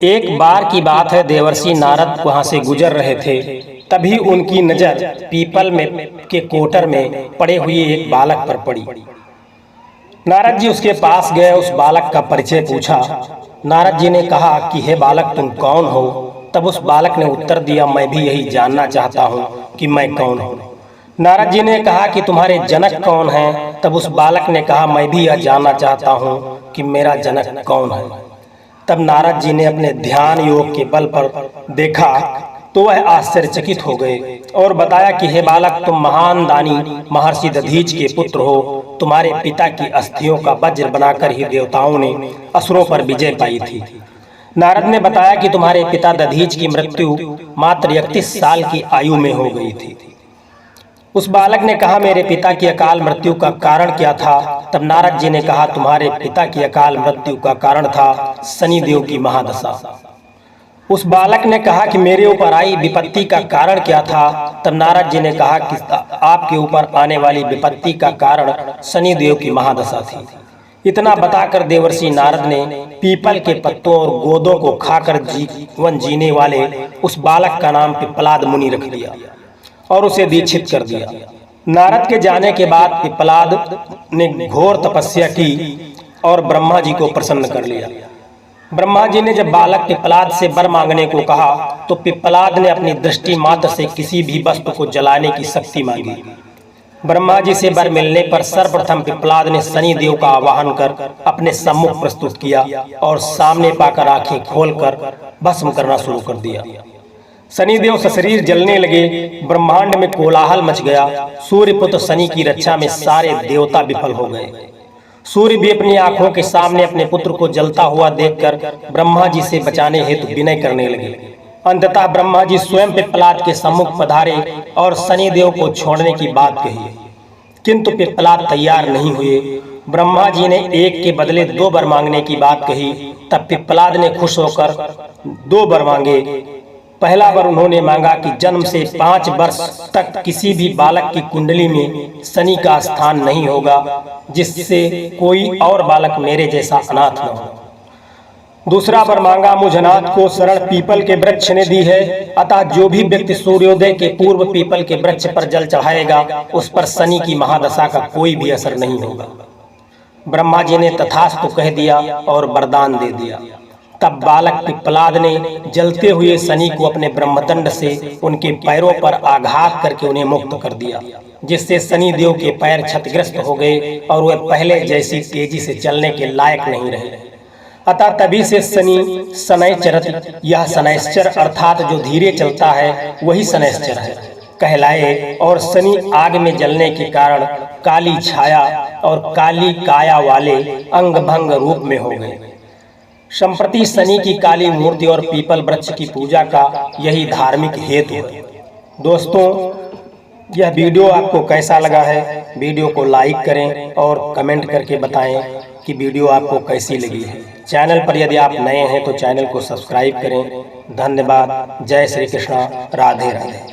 एक बार की बात है, देवर्षि नारद वहां से गुजर रहे थे। तभी उनकी नजर पीपल में के कोटर में पड़े हुए एक बालक पर पड़ी। नारद जी उसके पास गए, उस बालक का परिचय पूछा। नारद जी ने कहा कि हे बालक, तुम कौन हो? तब उस बालक ने उत्तर दिया, मैं भी यही जानना चाहता हूँ कि मैं कौन हूँ। नारद जी ने कहा कि तुम्हारे जनक कौन हैं? तब उस बालक ने कहा, मैं भी यह जानना चाहता हूँ कि मेरा जनक कौन है। तब नारद जी ने अपने ध्यान योग के बल पर देखा तो वह आश्चर्यचकित हो गए और बताया कि हे बालक, तुम महान दानी महर्षि दधीच के पुत्र हो। तुम्हारे पिता की अस्थियों का वज्र बनाकर ही देवताओं ने असुरों पर विजय पाई थी। नारद ने बताया कि तुम्हारे पिता दधीच की मृत्यु मात्र 31 साल की आयु में हो गई थी। उस बालक ने कहा, मेरे पिता की अकाल मृत्यु का कारण क्या था? तब नारद जी ने कहा, तुम्हारे पिता की अकाल मृत्यु का कारण था शनिदेव की महादशा। उस बालक ने कहा कि मेरे ऊपर आई विपत्ति का कारण क्या था? तब नारद जी ने कहा कि आपके ऊपर आने वाली विपत्ति का कारण शनिदेव की महादशा थी। इतना बताकर देवर्षि नारद ने पीपल के पत्तों और गोदों को खाकर जीवन जीने वाले उस बालक का नाम पिप्पलाद मुनि रख दिया और उसे दीक्षित कर दिया। नारद के जाने के बाद पिप्पलाद ने घोर तपस्या की और ब्रह्मा जी को प्रसन्न कर लिया। ब्रह्मा जी ने जब बालक पिप्पलाद से वर मांगने को कहा तो पिप्पलाद ने अपनी दृष्टि मात्र से किसी भी वस्तु को जलाने की शक्ति मांगी। ब्रह्मा जी से वर मिलने पर सर्वप्रथम पिप्पलाद ने शनि देव का आवाहन कर अपने सम्मुख प्रस्तुत किया और सामने पाकर आंखें खोलकर भस्म करना शुरू कर दिया। शनिदेव सशरीर जलने लगे, ब्रह्मांड में कोलाहल मच गया। सूर्यपुत्र शनि की रक्षा में सारे देवता विफल हो गए। सूर्य भी अपनी आंखों के सामने अपने पुत्र को जलता हुआ देखकर ब्रह्मा जी से बचाने हेतु विनय करने लगे। अंततः ब्रह्मा जी स्वयं पिप्पलाद के सम्मुख पधारे और शनिदेव को छोड़ने की बात कही, किंतु पिप्पलाद तैयार नहीं हुए। ब्रह्मा जी ने एक के बदले 2 वर मांगने की बात कही। तब पिप्पलाद ने खुश होकर 2 वर मांगे। पहला वर उन्होंने मांगा कि जन्म से 5 वर्ष तक किसी भी बालक की कुंडली में शनि का स्थान नहीं होगा, जिससे कोई और बालक मेरे जैसा अनाथ न हो। दूसरा वर मांगा, मुझ अनाथ को शरण पीपल के वृक्ष ने दी है, अतः जो भी व्यक्ति सूर्योदय के पूर्व पीपल के वृक्ष पर जल चढ़ाएगा उस पर शनि की महादशा का कोई भी असर नहीं होगा। ब्रह्मा जी ने तथास्तु कह दिया और वरदान दे दिया। तब बालक पिप्पलाद ने जलते हुए शनि को अपने ब्रह्मदंड से उनके पैरों पर आघात करके उन्हें मुक्त कर दिया, जिससे शनि देव के पैर क्षतिग्रस्त हो गए और वे पहले जैसी तेजी से चलने के लायक नहीं रहे। अतः तभी से शनि शनैश्चर, यह शनैश्चर अर्थात जो धीरे चलता है वही शनैश्चर है कहलाए और शनि आग में जलने के कारण काली छाया और काली काया वाले अंग भंग रूप में हो गए। संप्रति शनि की काली मूर्ति और पीपल वृक्ष की पूजा का यही धार्मिक हेतु है। दोस्तों, यह वीडियो आपको कैसा लगा है? वीडियो को लाइक करें और कमेंट करके बताएं कि वीडियो आपको कैसी लगी है। चैनल पर यदि आप नए हैं तो चैनल को सब्सक्राइब करें। धन्यवाद। जय श्री कृष्णा। राधे राधे।